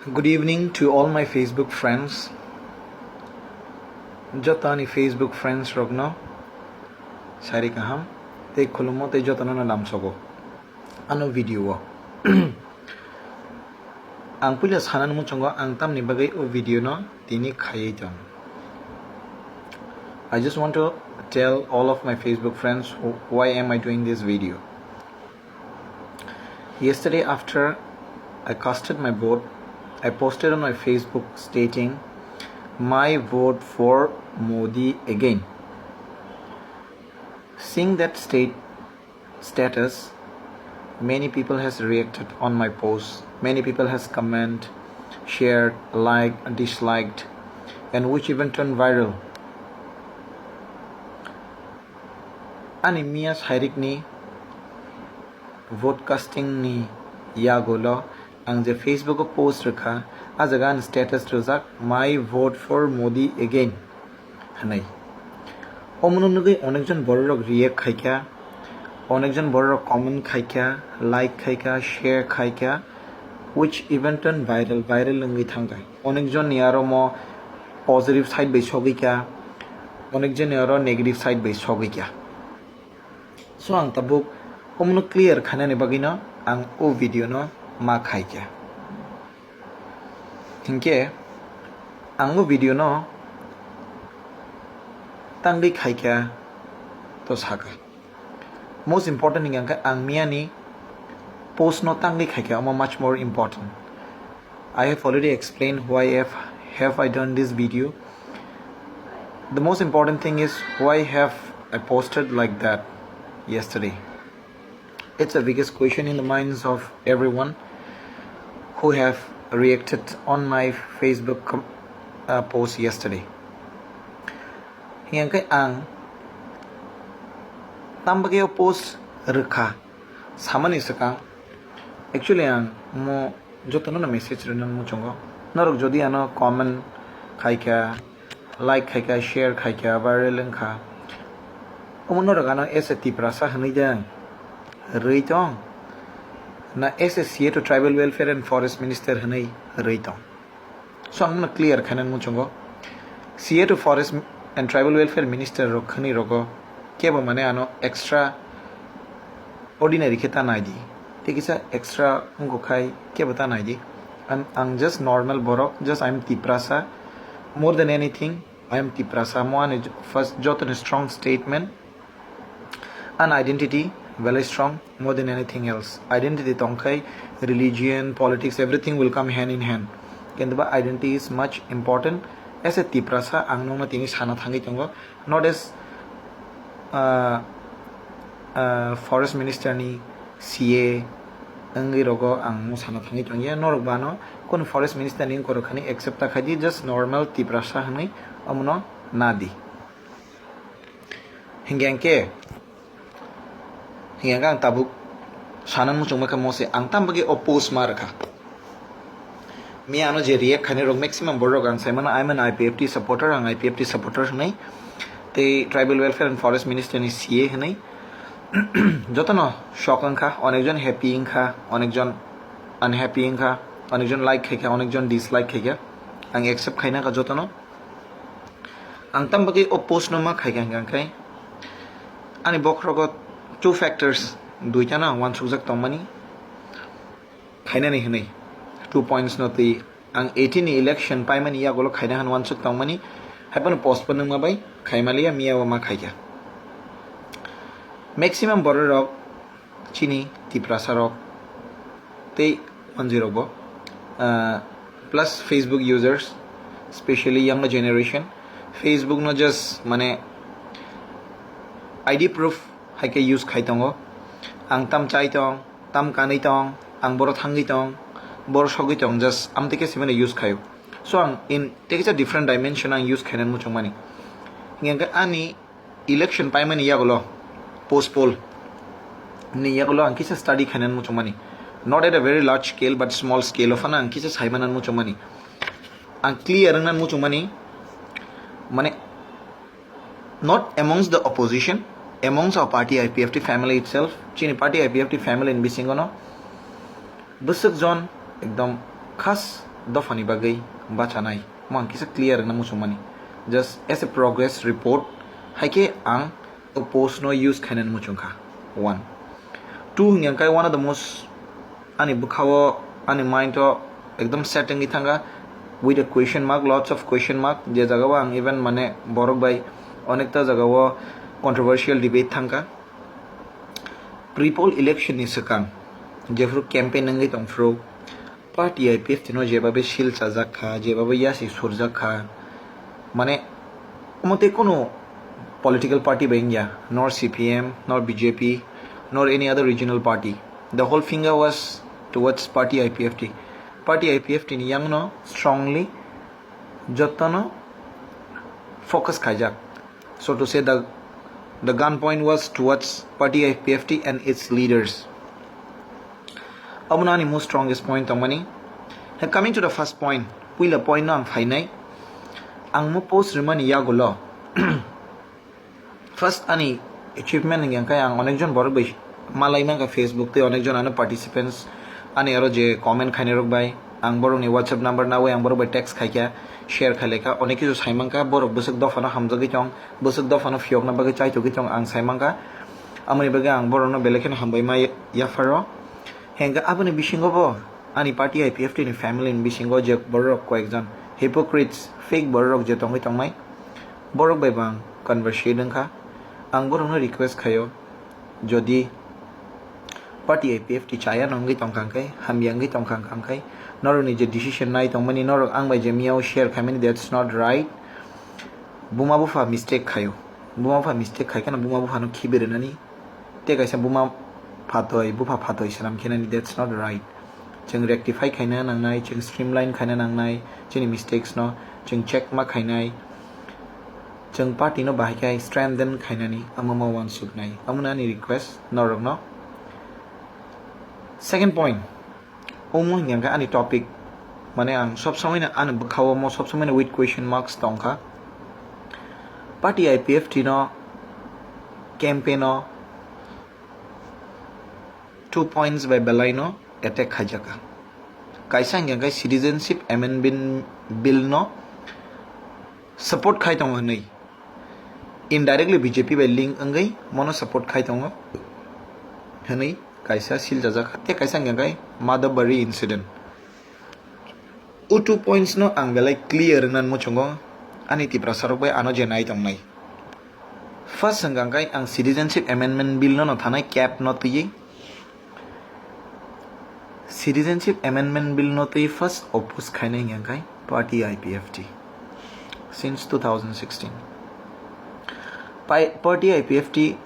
Good evening to all my Facebook friends. Jotani Facebook friends rogno. Sari kaham. Te khulumo te jotano na lam sogo. Ano video. Ang pula sanan mo chongo ang tam ni bagay o video no tini khaye jon. I just want to tell all of my Facebook friends why am I doing this video. Yesterday after I casted my vote, I posted on my Facebook stating my vote for Modi again. Seeing that status, many people has reacted on my post. Many people has comment, shared, liked, disliked, and which even turned viral. Ani mias hairik ni vote casting ni yagolo ang je Facebook post rakha ajagan status rozak my vote for Modi again hanai omonunugai onekjon borok react khaika onekjon borok comment khaika like khaika share khaika which even turn viral ngi thangai onekjon yaro mo positive side bai sogika onekjon yaro negative side bai sogika so ang tabuk omnu clear khanani bagino ang o video no ma khaika hingke ang video no tangli khaika to saka most important thing ang miani post no tangli khaika much more important. I have already explained why have I done this video. The most important thing is why have I posted like that yesterday. It's the biggest question in the minds of everyone who have reacted on my Facebook post yesterday. Hingga ang tambagyo post rekha samani saka actually ang mo jotono na message renan mo chongo narok jodi ano comment khaika like khaika share khaika viral kha omonor gana eseti prasa hani jang Reitong na SSCA to Tribal Welfare and Forest Minister hanai reitong. So I'm gonna clear khanan mo chongo. CA to Forest and Tribal Welfare Minister rokhani rogo keba mane ano extra ordinary kheta nai di. Tikisa extra ungo khai keba ta nai di. I'm just normal borok, just I'm tiprasa. More than anything, I am tiprasa. Moan first jot a strong statement. An identity very strong more than anything else. Identity tongkai, religion, politics, everything will come hand in hand. Kendaba identity is much important. As a tiprasa angno na tini sana thangi tongo not as forest minister ni CA angi rogo angno sana thangi tongo norok bano kon forest minister ni ko rakhani accept khadi just normal tiprasa hanai amno nadi hingyanke hingga ang tabuk sanan mo chungma kamo se ang tambagi oppose marka mi ano je react khane rog maximum borok ang sai mana I'm an IPFT supporter ang IPFT supporter nei te tribal welfare and forest minister ni CA nei jotono shock angkha onekjon happy angkha onekjon unhappy angkha onekjon like khaika onekjon dislike khaika ang accept khaina ka jotono ang tambagi oppose no ma khaika angkai ani bokrogot two factors duita na one sujak tomani khaina ni hnai 2 points no ti ang 18 ni election paimani ya golo khaina han one sujak tomani hapan postpone ma bai khaimalia miya ma khaika maximum border rok chini tiprasa rok te 10 bo plus Facebook users especially younger generation Facebook no just mane ID proof haike use khaitongo ang tam chaitong tam kanaitong ang boro thangitong boro sogitong just amteke simane use khayo so ang in take a different dimension ang use khainan mo chongmani hinga ani election paimani yagolo post poll ni yagolo ang kisa study khainan mo chongmani not at a very large scale but small scale of an ang kisa saimanan mo chongmani ang clear nan mo chongmani mane not amongst the opposition amongst our party IPFT family itself chini party IPFT family in bisingono busuk zone ekdom khas dofani bagai bachanai mang kisa clear na musumani just as a progress report haike ang post no use khanan muchungkha 1 2 yang kai one of the most ani bukhawo ani mind to ekdom setting ithanga with a question mark lots of question mark je jagawa ang even mane borok bai onekta jagawo controversial debate thanga pre-poll election ni sakang jefru campaign ngai tongfro party IPF tino jebabe shil chajakha jebabe yasi surjakha mane omote kono political party bengya nor CPM nor BJP nor any other regional party the whole finger was towards party IPFT ni yang no strongly jotono focus khajak so to say the gun point was towards party IPFT and its leaders Amunani most strongest point tamani coming to the first point pila point no ang phainai ang mo post remani yagulo first ani achievement yang kaya ang onekjon borok bai malai man ka Facebook te onekjon ano participants ani aro je comment khaine rok bai ang borok ni WhatsApp number na wai ang borok bai text khaika share khaleka oneki jo saimang ka borok busuk dofano hamjagi chong busuk dofano fiok na bagai chai chogi chong ang saimang ka amani bagai ang borok no belekhen hambai ma yafaro henga abani bisingo bo ani party IPFT ni family ni bisingo je borok ko ekjon hypocrites fake borok je tongai tongmai borok bai bang conversation kha ang borok no request khayo jodi party IPFT chaya nongai tongkang kai hamyangai tongkang kang kai nor ni je decision nai tongmani nor ang bai je miao share khamani that's not right buma bufa mistake khayo buma bufa mistake khai kana buma bufa no khibere nani te kaisa buma phatoi bufa phatoi salam khenani that's not right jeng rectify khaina nangnai jeng streamline khaina nangnai jeni mistakes no jeng check ma khainai jeng party no bahai kai strengthen khainani amama one suk nai amuna ni request norok no second point omo yang ka ani topic mane ang sob samai na an bukhawo mo sob samai na with question marks tongkha party IPFT no campaign no 2 points by Belaino attack khajaka kaisa yang kai citizenship amendment bill no support khai tong nei indirectly BJP by link angai mono support khai tong hanai kaisa sil jajak te kaisa yang kai madabari incident u 2 points no ang belai clear nan mo chongo ani ti prasarok bai ano je nai tong nai first hanggang kai ang citizenship amendment bill no thanai cap no ti citizenship amendment bill no ti first oppose khaine yang kai party IPFT since 2016 party IPFT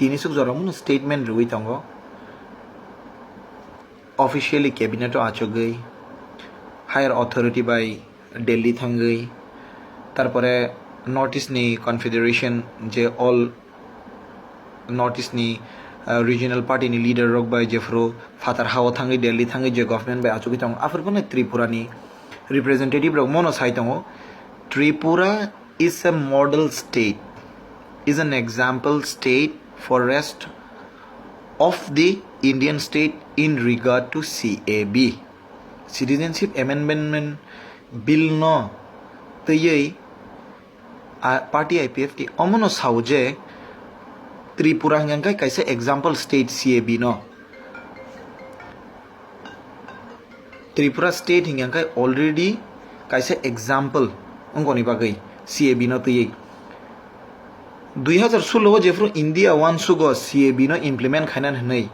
tinisuk joramun statement rui tongo officially cabinet achogai higher authority by Delhi thangai tarpore notice ni confederation je all notice ni regional party ni leader rok by jefro fatar hawa thangai Delhi thangai je government by achogi tong afur bone Tripura ni representative rok mono sai tongo Tripura is a model state is an example state for rest of the Indian state in regard to CAB citizenship amendment bill no tayei party IPFT omono sauje Tripura hangkai kaisa example state CAB no Tripura state hangkai already kaisa example ongoni bagai CAB no tayei 2016 jefro India one sugo CAB no implement khainan hanai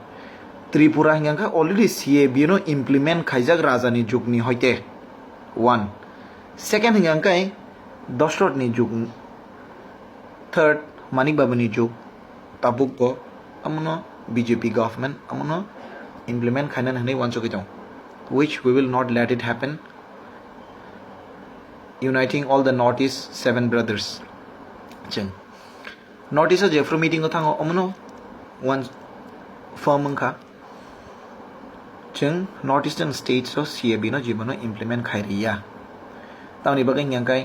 Tripura hangka already CAB no implement khaijak rajani jugni hoite one second hangka dosrot ni jug third Manik Babani jug tabuk ko amuno BJP government amuno implement khainan hanai one sugo which we will not let it happen uniting all the Northeast 7 brothers cheng notice a jefro meeting othango amuno one firm ka cheng northeastern states of CAB no jibano implement khairiya tauni bagai nyangkai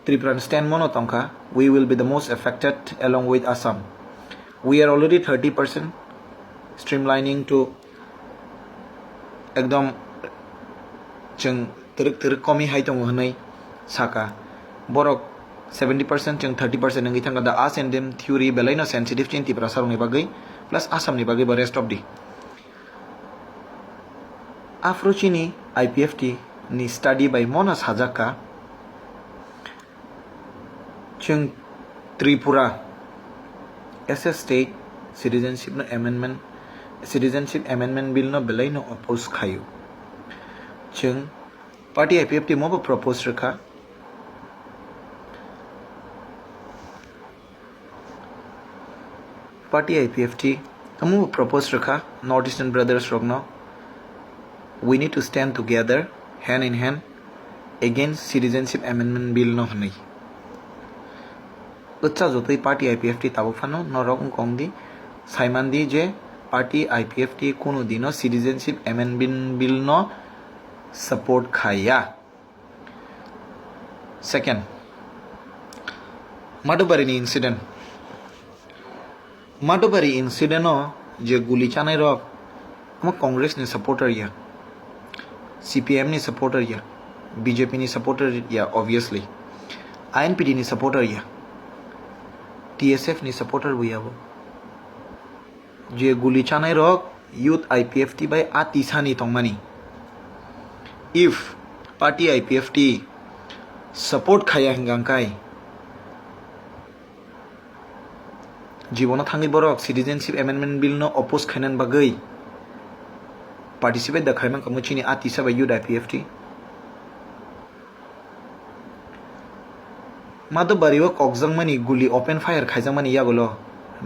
Tripura stand mono tongka we will be the most affected along with Assam we are already 30% streamlining to ekdom cheng teruk komi hai tong hanai saka borok 70% jeng 30% ngi thanga da as and them theory belai no sensitive chin tipra sarung ni bagai plus asam ni bagai ba rest of the afrochini IPFT ni study by Monas Hajaka jeng Tripura as a state citizenship amendment bill no belai no oppose khayo jeng party IPFT mo propose rakha party IPFT kamu propose rakha Northeastern brothers rogno we need to stand together hand in hand against citizenship amendment bill no hanai utsa jotoi party IPFT tabo phano norok kongdi saimandi je party IPFT kono dino citizenship amendment bill no support khaya second Madubari incident no je guli chanai rok am Congress ni supporter ya CPM ni supporter ya BJP ni supporter ya obviously INPD ni supporter ya TSF ni supporter buya bo je guli chanai rok youth IPFT by atisani tongmani if party IPFT support khaya hingangkai Jibon থাঙ্গি Borok citizenship amendment bill no oppose khainan bagai participate da khaiman kamuchini atisa by youth IPFT mado bariwa kokjang mani guli open fire khaijang mani yagolo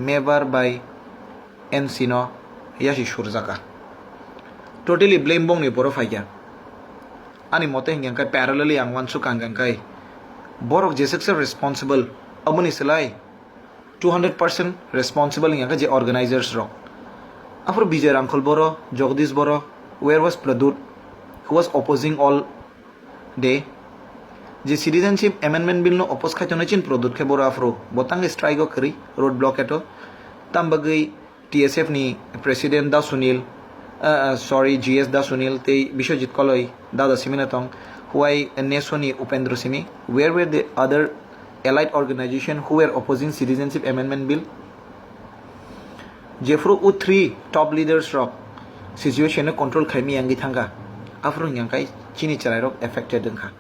mebar by NC no yashi surjaka totally blame bong ni boro faigya ani mote hingangkai parallelly ang wansu kangangkai borok jesek responsible amuni selai 200% responsible yang je organizers rock. After Bijay Ramkhol Boro, Jagdish Boro, where was Pradut, who was opposing all day. Je citizenship amendment bill no oppose khai tonachin Pradut ke Boro afro. Botang strike kari road block eto. Tambagai TSF ni President da Sunil, GS da Sunil te Bishojit Koloi da Siminatong, why Nesoni Upendra Simi. Where were the other allied organization who were opposing citizenship amendment bill jefro u3 top leaders rock situation control khaimi yangi thanga afro yangkai chini charai rock affected dengkha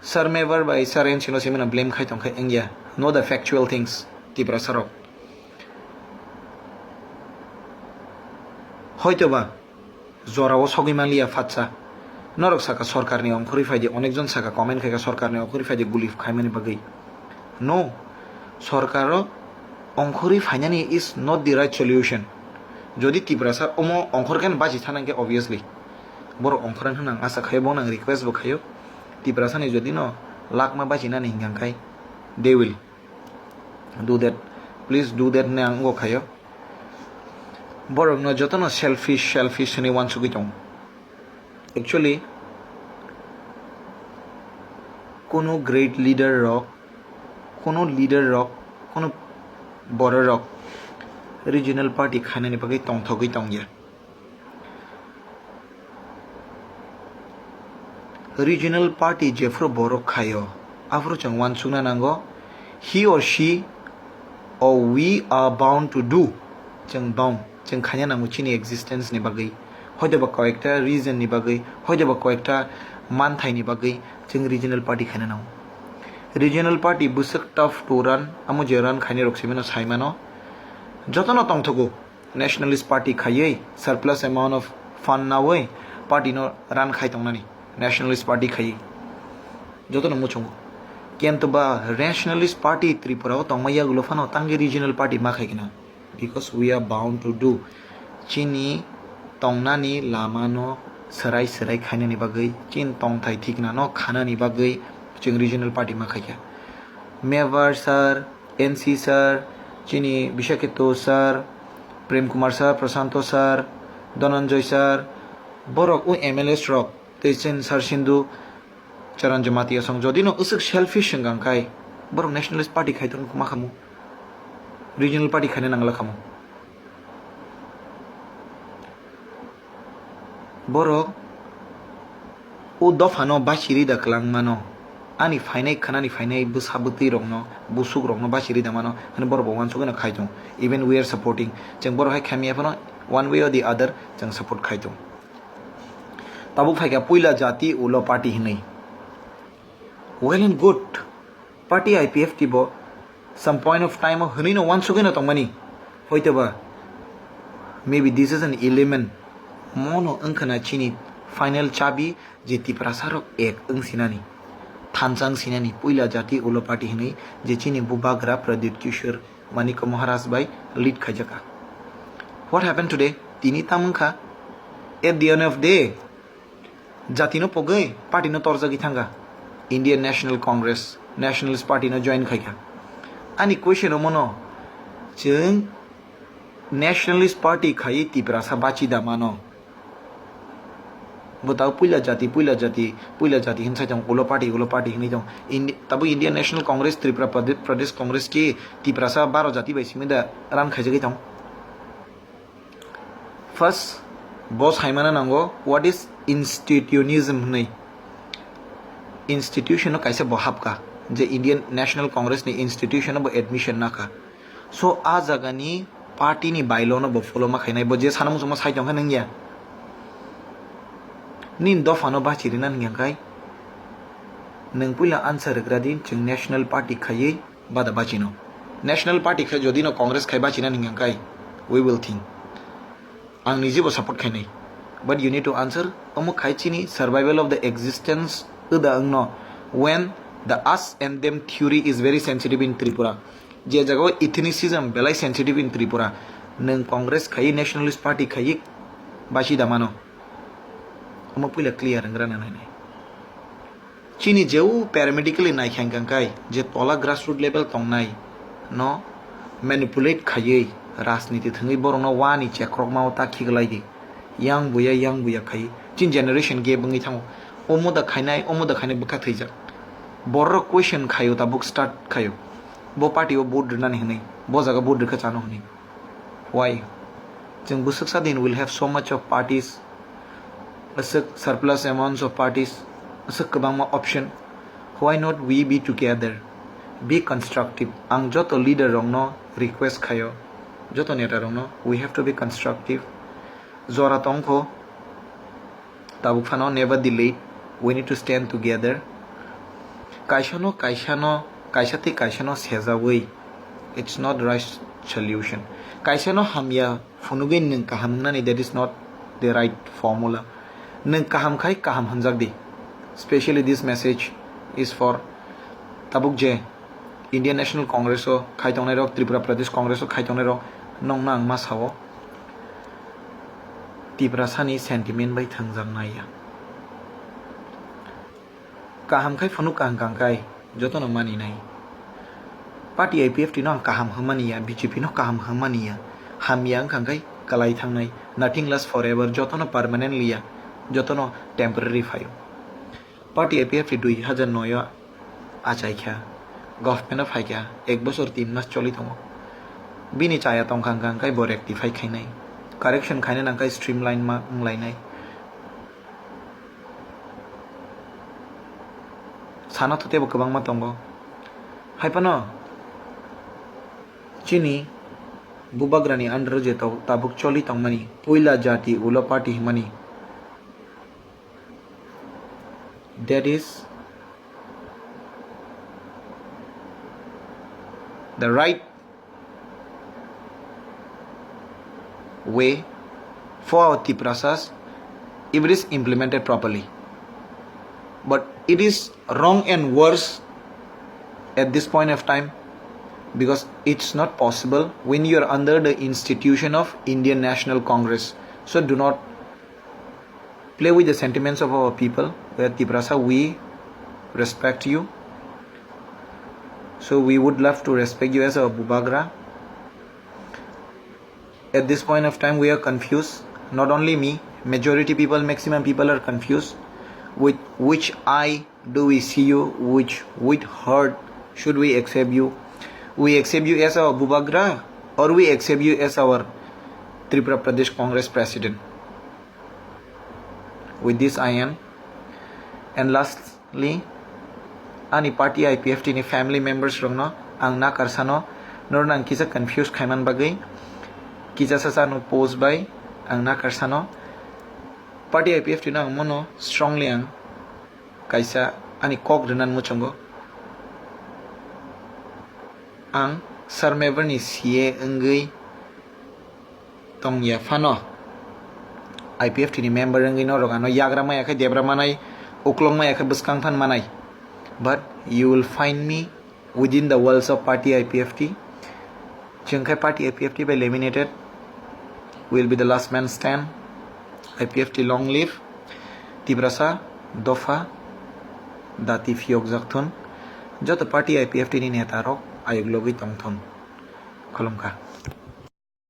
sir mever by sir en chino semina blame khai tongkai engya know the factual things tibra sarok hoytoba zorawo sogimalia fatsa Norok saka sorkar ni ongkhori faide onekjon saka comment khaika sorkar ni ongkhori faide guli khaimani bagai no sorkaro ongkhori fainani is not the right solution jodi tibrasa omo ongkhorken baji thanangke obviously boro ongkhoran hanang asa khaibo nang request bo khayo tibrasa ni jodi no lakma baji na ningang khai they will do that please do that ne ango khayo boro no jotono selfish ni wan sugitong actually কোনো great leader rock কোনো border rock regional party khanani bagai tongthogoi tongya regional party jefro borok khayo afro changwan sungna nango he or she or we are bound to do chang khanya namu chini existence ni bagai hoide ba koekta reason ni bagai hoide ba koekta man thai ni bagai ching regional party khana naw regional party busak tough to run amu je run khani roksimeno saimano jotono tongthogo nationalist party khayei surplus amount of fund nawai party no run khai tongnani nationalist party khai jotono muchongo kento ba nationalist party tripura tongmaya gulo fano tangi regional party ma khai kina because we are bound to do chini tongnani lamano serai khainani bagai chin tongthai thikna no khanani bagai ching regional party ma khaiya mevar sir NC sir chini Bishakito sir Prem Kumar sir Prasanto sir Dhananjoy sir borok u MLS rock techen sir Sindhu Charan Jamati asong jodi no usuk selfish ngang kai borok nationalist party khaiton kuma khamu regional party khane nangla khamu borok o dofano bachiri da klang mano ani fainai khanani fainai busabuti rongno busuk rongno bachiri da mano hani bor bongwan sugana khaitong even we are supporting jeng bor hai khami apano one way or the other jeng support khaitong tabuk phaiga puila jati ulo party hinai well and good party IPF tibo some point of time of hunino one sugana tongmani hoitaba maybe this is an element mono angkana chini final chabi je tiprasarok ek angsinani thansang sinani puila jati ulo party hinai je chini bubagra Pradyut Kishore Maniko Maharaj bai lead khajaka what happened today tini tamangkha at the end of day jati no pogai party no torjagi thanga Indian National Congress Nationalist Party no join khaika ani question mono jeng Nationalist Party khai tiprasa bachi da mano बताओ पुला जाति हिंसा जंग उलो party नहीं जंग तब Indian national Congress Tripura प्रदेश कांग्रेस की तिप्रासा 12 जाति बाइसी में रान खाइजगे जंग फर्स्ट बॉस हाइमाना नांगो व्हाट इज इंस्टीट्यूशनिज्म नहीं इंस्टीट्यूशन कैसे बहाब का जे इंडियन नेशनल कांग्रेस ने इंस्टीट्यूशन बो एडमिशन ना का सो आ जगह पार्टी नि बाइलो न बो फॉलो मा खाइनाय बो जे सानमु समा साइ जंग Nangia nin dofano bachiri nan ngyangkai nang puila answer gradin chung national party khaye bada bachino national party kha jodi no congress khai bachina ngyangkai we will think ang nijibo support khai nai but you need to answer omo khai chini survival of the existence uda angno when the us and them theory is very sensitive in Tripura je jago ethnicism belai sensitive in Tripura nang congress khai nationalist party khai bachi damano omo puila clear ngrana nai chini jeu paramedically nai khangkai je tola grassroots level tongnai no manipulate khaye rajniti thangai borong no wani chekrok ma ta khiglai gi yang buya khai chin generation ge bangi thang omo da khainai bukha thaija borro question khayo ta book start khayo bo party o board na ni bo jaga board kha chano hni why jeng busaksa din will have so much of parties surplus amounts of parties kabangma option why not we be together be constructive ang joto leader rong no request khayo joto neta rong no we have to be constructive zora tongkho tabuk phano never delayed we need to stand together kaishano sejawei it's not the right solution kaishano hamya funugin ning kahamna ni that is not the right formula nang kaham khai kaham hanjak di especially this message is for tabuk je Indian National Congress o khai tongnai rok Tripura Pradesh Congress o khai tongnai rok nong nang ma sawo Tripura sani sentiment bai thangjang naya kaham khai phanu kang kai joto no mani nai party IPF ti no kaham hamaniya BJP no kaham hamaniya hamyang kang kai kalai thangnai nothing lasts forever joto no permanent liya jotono temporary fayo party IPF 2009 achaikha government of haikha 1 বছর 3 মাস চলি thongo bini chaya tongkhang kang kai bor rectify khainai correction khaina nang kai streamline ma nglainai sana thote bo kabang ma tongo haipano chini bubagrani under je tabuk choli tongmani puila jati ulo party himani that is the right way for our process if it is implemented properly but it is wrong and worse at this point of time because it's not possible when you are under the institution of Indian National Congress so do not play with the sentiments of our people where Tiprasa we respect you so we would love to respect you as a Bubagra at this point of time we are confused not only me majority people maximum people are confused with which eye do we see you which heart should we accept you we accept you as our Bubagra or we accept you as our Tripura Pradesh Congress President with this I am and lastly ani party IPFT ni family members rong no ang na karsano nor nang kisa confused khaiman bagai kisa sasa no post by ang na karsano party IPFT na mono strongly ang kaisa ani kok renan muchongo ang sarmever ni sie engei tong ya fano IPFT ni member engei no rogano yagra mai akai debra manai uklong mai akai buskang than manai but you will find me within the walls of party IPFT jengkai party IPFT by eliminated will be the last man stand IPFT long live tibrasa dofa dati fiok jakthun joto party IPFT ni neta rok ayog logi tongthon kolomka